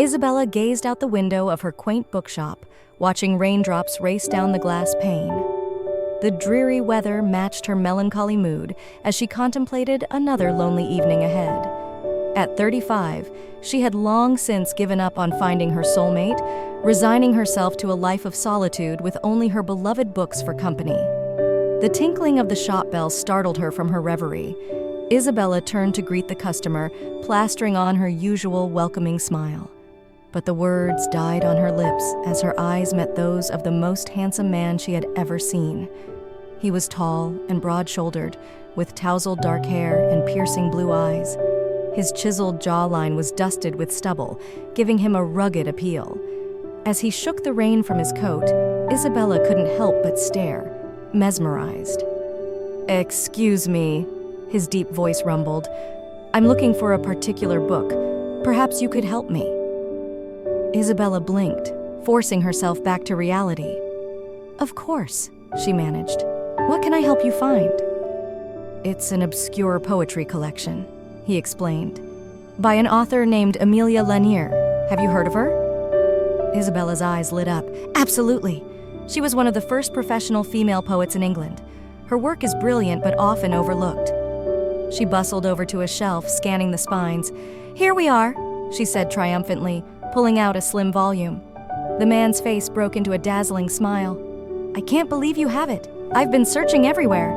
Isabella gazed out the window of her quaint bookshop, watching raindrops race down the glass pane. The dreary weather matched her melancholy mood as she contemplated another lonely evening ahead. At 35, she had long since given up on finding her soulmate, resigning herself to a life of solitude with only her beloved books for company. The tinkling of the shop bell startled her from her reverie. Isabella turned to greet the customer, plastering on her usual welcoming smile. But the words died on her lips as her eyes met those of the most handsome man she had ever seen. He was tall and broad-shouldered, with tousled dark hair and piercing blue eyes. His chiseled jawline was dusted with stubble, giving him a rugged appeal. As he shook the rain from his coat, Isabella couldn't help but stare, mesmerized. "Excuse me," his deep voice rumbled. "I'm looking for a particular book. Perhaps you could help me." Isabella blinked, forcing herself back to reality. "Of course," she managed. "What can I help you find?" "It's an obscure poetry collection," he explained, "by an author named Amelia Lanier. Have you heard of her?" Isabella's eyes lit up. "Absolutely. She was one of the first professional female poets in England. Her work is brilliant but often overlooked." She bustled over to a shelf, scanning the spines. "Here we are," she said triumphantly, pulling out a slim volume. The man's face broke into a dazzling smile. "I can't believe you have it. I've been searching everywhere."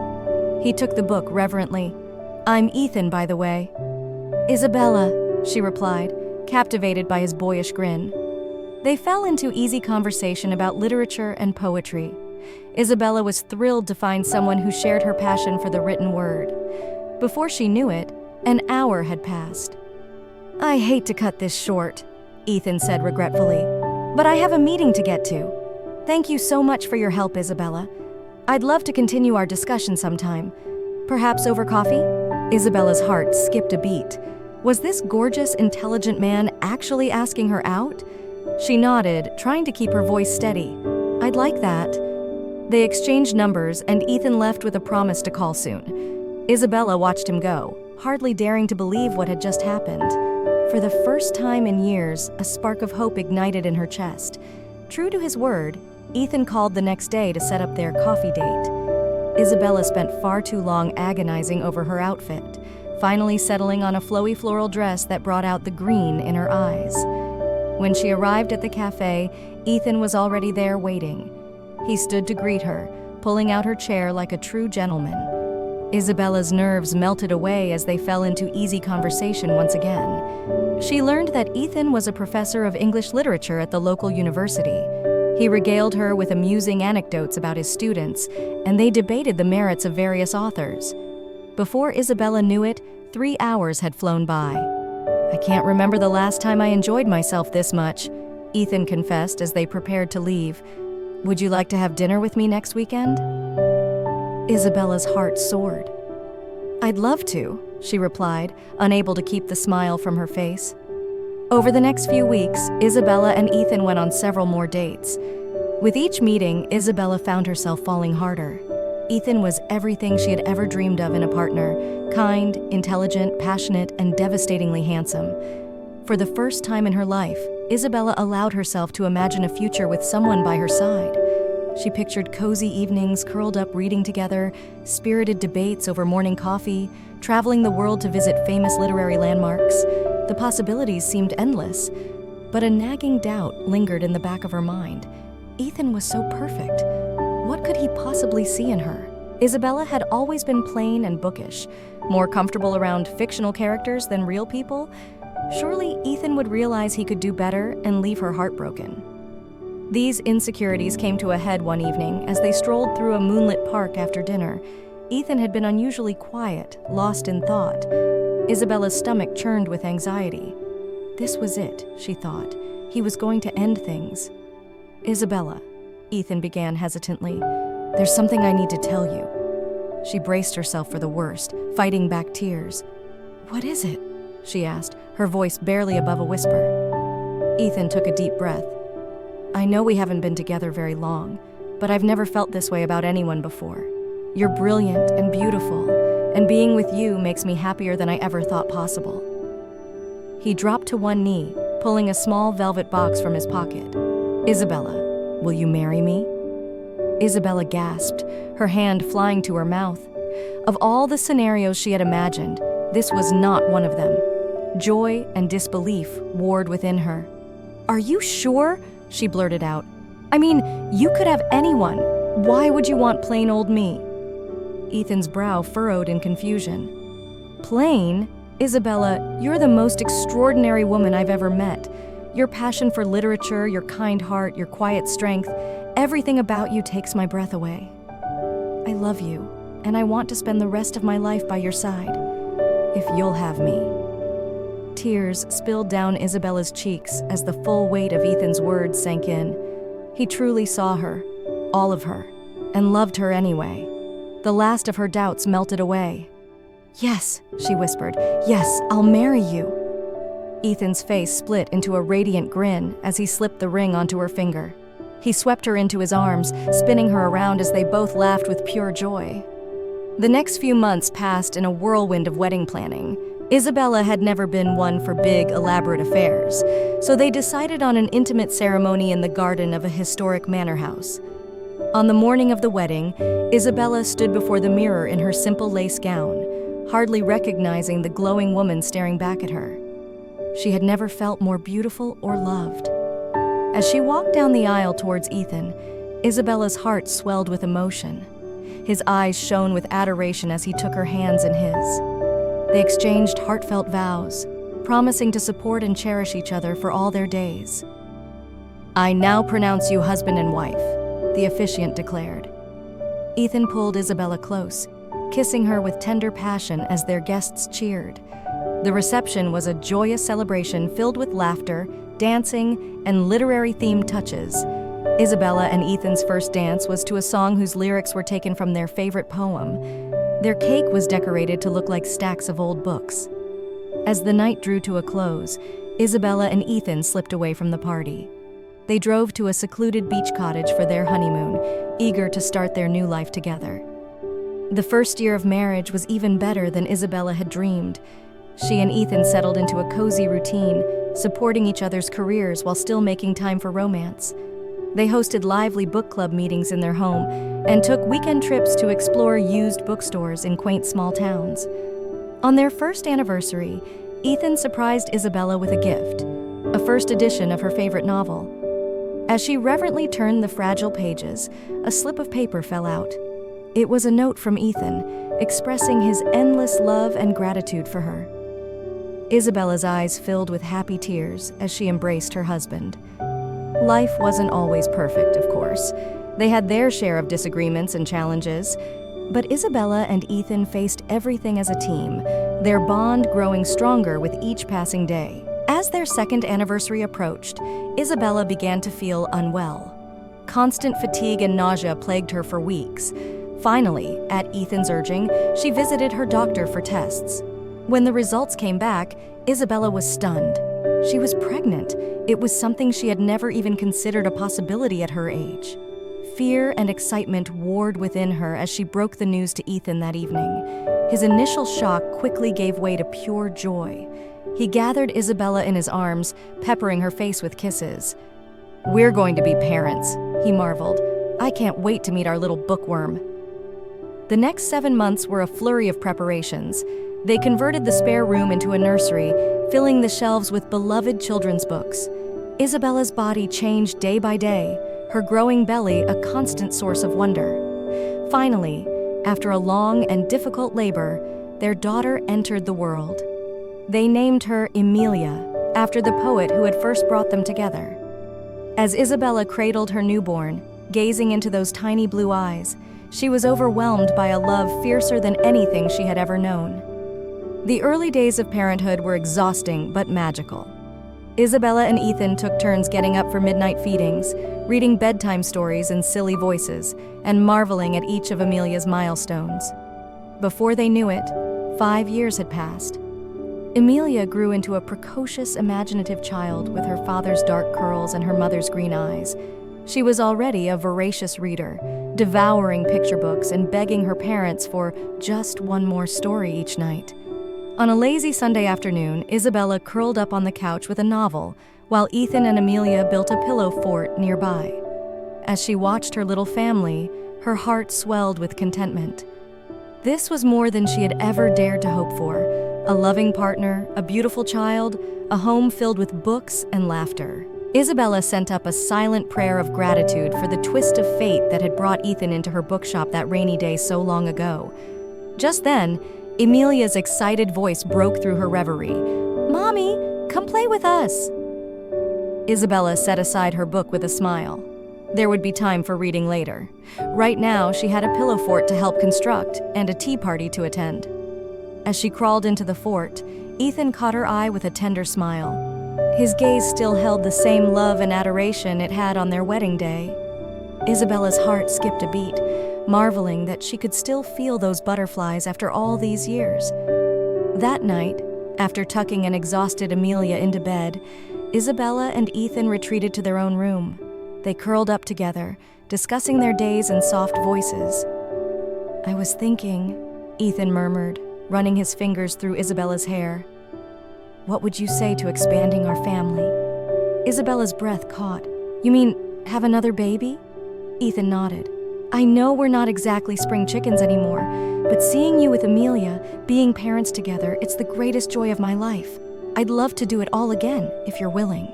He took the book reverently. "I'm Ethan, by the way." "Isabella," she replied, captivated by his boyish grin. They fell into easy conversation about literature and poetry. Isabella was thrilled to find someone who shared her passion for the written word. Before she knew it, an hour had passed. "I hate to cut this short," Ethan said regretfully, "but I have a meeting to get to. Thank you so much for your help, Isabella. I'd love to continue our discussion sometime. Perhaps over coffee?" Isabella's heart skipped a beat. Was this gorgeous, intelligent man actually asking her out? She nodded, trying to keep her voice steady. "I'd like that." They exchanged numbers, and Ethan left with a promise to call soon. Isabella watched him go, hardly daring to believe what had just happened. For the first time in years, a spark of hope ignited in her chest. True to his word, Ethan called the next day to set up their coffee date. Isabella spent far too long agonizing over her outfit, finally settling on a flowy floral dress that brought out the green in her eyes. When she arrived at the cafe, Ethan was already there waiting. He stood to greet her, pulling out her chair like a true gentleman. Isabella's nerves melted away as they fell into easy conversation once again. She learned that Ethan was a professor of English literature at the local university. He regaled her with amusing anecdotes about his students, and they debated the merits of various authors. Before Isabella knew it, 3 hours had flown by. "I can't remember the last time I enjoyed myself this much," Ethan confessed as they prepared to leave. "Would you like to have dinner with me next weekend?" Isabella's heart soared. "I'd love to," she replied, unable to keep the smile from her face. Over the next few weeks, Isabella and Ethan went on several more dates. With each meeting, Isabella found herself falling harder. Ethan was everything she had ever dreamed of in a partner: kind, intelligent, passionate, and devastatingly handsome. For the first time in her life, Isabella allowed herself to imagine a future with someone by her side. She pictured cozy evenings curled up reading together, spirited debates over morning coffee, traveling the world to visit famous literary landmarks. The possibilities seemed endless, but a nagging doubt lingered in the back of her mind. Ethan was so perfect. What could he possibly see in her? Isabella had always been plain and bookish, more comfortable around fictional characters than real people. Surely Ethan would realize he could do better and leave her heartbroken. These insecurities came to a head one evening as they strolled through a moonlit park after dinner. Ethan had been unusually quiet, lost in thought. Isabella's stomach churned with anxiety. This was it, she thought. He was going to end things. "Isabella," Ethan began hesitantly, "there's something I need to tell you." She braced herself for the worst, fighting back tears. "What is it?" she asked, her voice barely above a whisper. Ethan took a deep breath. "I know we haven't been together very long, but I've never felt this way about anyone before. You're brilliant and beautiful, and being with you makes me happier than I ever thought possible." He dropped to one knee, pulling a small velvet box from his pocket. "Isabella, will you marry me?" Isabella gasped, her hand flying to her mouth. Of all the scenarios she had imagined, this was not one of them. Joy and disbelief warred within her. "Are you sure?" she blurted out. "I mean, you could have anyone. Why would you want plain old me?" Ethan's brow furrowed in confusion. "Plain? Isabella, you're the most extraordinary woman I've ever met. Your passion for literature, your kind heart, your quiet strength, everything about you takes my breath away. I love you, and I want to spend the rest of my life by your side, if you'll have me." Tears spilled down Isabella's cheeks as the full weight of Ethan's words sank in. He truly saw her, all of her, and loved her anyway. The last of her doubts melted away. "Yes," she whispered. "Yes, I'll marry you." Ethan's face split into a radiant grin as he slipped the ring onto her finger. He swept her into his arms, spinning her around as they both laughed with pure joy. The next few months passed in a whirlwind of wedding planning. Isabella had never been one for big, elaborate affairs, so they decided on an intimate ceremony in the garden of a historic manor house. On the morning of the wedding, Isabella stood before the mirror in her simple lace gown, hardly recognizing the glowing woman staring back at her. She had never felt more beautiful or loved. As she walked down the aisle towards Ethan, Isabella's heart swelled with emotion. His eyes shone with adoration as he took her hands in his. They exchanged heartfelt vows, promising to support and cherish each other for all their days. "I now pronounce you husband and wife," the officiant declared. Ethan pulled Isabella close, kissing her with tender passion as their guests cheered. The reception was a joyous celebration filled with laughter, dancing, and literary-themed touches. Isabella and Ethan's first dance was to a song whose lyrics were taken from their favorite poem. Their cake was decorated to look like stacks of old books. As the night drew to a close, Isabella and Ethan slipped away from the party. They drove to a secluded beach cottage for their honeymoon, eager to start their new life together. The first year of marriage was even better than Isabella had dreamed. She and Ethan settled into a cozy routine, supporting each other's careers while still making time for romance. They hosted lively book club meetings in their home and took weekend trips to explore used bookstores in quaint small towns. On their first anniversary, Ethan surprised Isabella with a gift, a first edition of her favorite novel. As she reverently turned the fragile pages, a slip of paper fell out. It was a note from Ethan, expressing his endless love and gratitude for her. Isabella's eyes filled with happy tears as she embraced her husband. Life wasn't always perfect, of course. They had their share of disagreements and challenges, but Isabella and Ethan faced everything as a team, their bond growing stronger with each passing day. As their second anniversary approached, Isabella began to feel unwell. Constant fatigue and nausea plagued her for weeks. Finally, at Ethan's urging, she visited her doctor for tests. When the results came back, Isabella was stunned. She was pregnant. It was something she had never even considered a possibility at her age. Fear and excitement warred within her as she broke the news to Ethan that evening. His initial shock quickly gave way to pure joy. He gathered Isabella in his arms, peppering her face with kisses. "We're going to be parents," he marveled. "I can't wait to meet our little bookworm." The next 7 months were a flurry of preparations. They converted the spare room into a nursery, filling the shelves with beloved children's books. Isabella's body changed day by day, her growing belly a constant source of wonder. Finally, after a long and difficult labor, their daughter entered the world. They named her Emilia, after the poet who had first brought them together. As Isabella cradled her newborn, gazing into those tiny blue eyes, she was overwhelmed by a love fiercer than anything she had ever known. The early days of parenthood were exhausting but magical. Isabella and Ethan took turns getting up for midnight feedings, reading bedtime stories in silly voices, and marveling at each of Emilia's milestones. Before they knew it, 5 years had passed. Emilia grew into a precocious, imaginative child with her father's dark curls and her mother's green eyes. She was already a voracious reader, devouring picture books and begging her parents for just one more story each night. On a lazy Sunday afternoon, Isabella curled up on the couch with a novel, while Ethan and Amelia built a pillow fort nearby. As she watched her little family, her heart swelled with contentment. This was more than she had ever dared to hope for: a loving partner, a beautiful child, a home filled with books and laughter. Isabella sent up a silent prayer of gratitude for the twist of fate that had brought Ethan into her bookshop that rainy day so long ago. Just then, Amelia's excited voice broke through her reverie. "Mommy, come play with us!" Isabella set aside her book with a smile. There would be time for reading later. Right now, she had a pillow fort to help construct and a tea party to attend. As she crawled into the fort, Ethan caught her eye with a tender smile. His gaze still held the same love and adoration it had on their wedding day. Isabella's heart skipped a beat, marveling that she could still feel those butterflies after all these years. That night, after tucking an exhausted Amelia into bed, Isabella and Ethan retreated to their own room. They curled up together, discussing their days in soft voices. "I was thinking," Ethan murmured, running his fingers through Isabella's hair. "What would you say to expanding our family?" Isabella's breath caught. "You mean, have another baby?" Ethan nodded. "I know we're not exactly spring chickens anymore, but seeing you with Amelia, being parents together, it's the greatest joy of my life. I'd love to do it all again, if you're willing."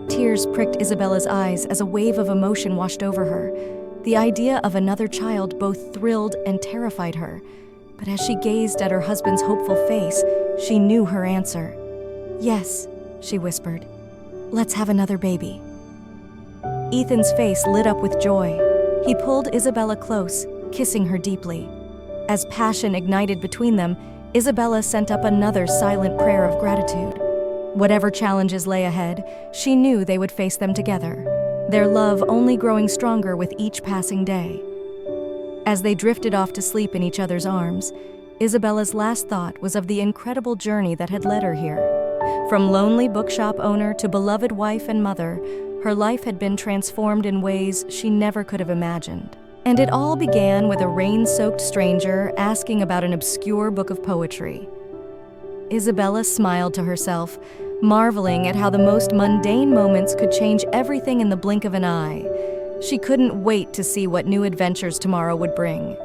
Tears pricked Isabella's eyes as a wave of emotion washed over her. The idea of another child both thrilled and terrified her. But as she gazed at her husband's hopeful face, she knew her answer. "Yes," she whispered. "Let's have another baby." Ethan's face lit up with joy. He pulled Isabella close, kissing her deeply. As passion ignited between them, Isabella sent up another silent prayer of gratitude. Whatever challenges lay ahead, she knew they would face them together, their love only growing stronger with each passing day. As they drifted off to sleep in each other's arms, Isabella's last thought was of the incredible journey that had led her here. From lonely bookshop owner to beloved wife and mother, her life had been transformed in ways she never could have imagined. And it all began with a rain-soaked stranger asking about an obscure book of poetry. Isabella smiled to herself, marveling at how the most mundane moments could change everything in the blink of an eye. She couldn't wait to see what new adventures tomorrow would bring.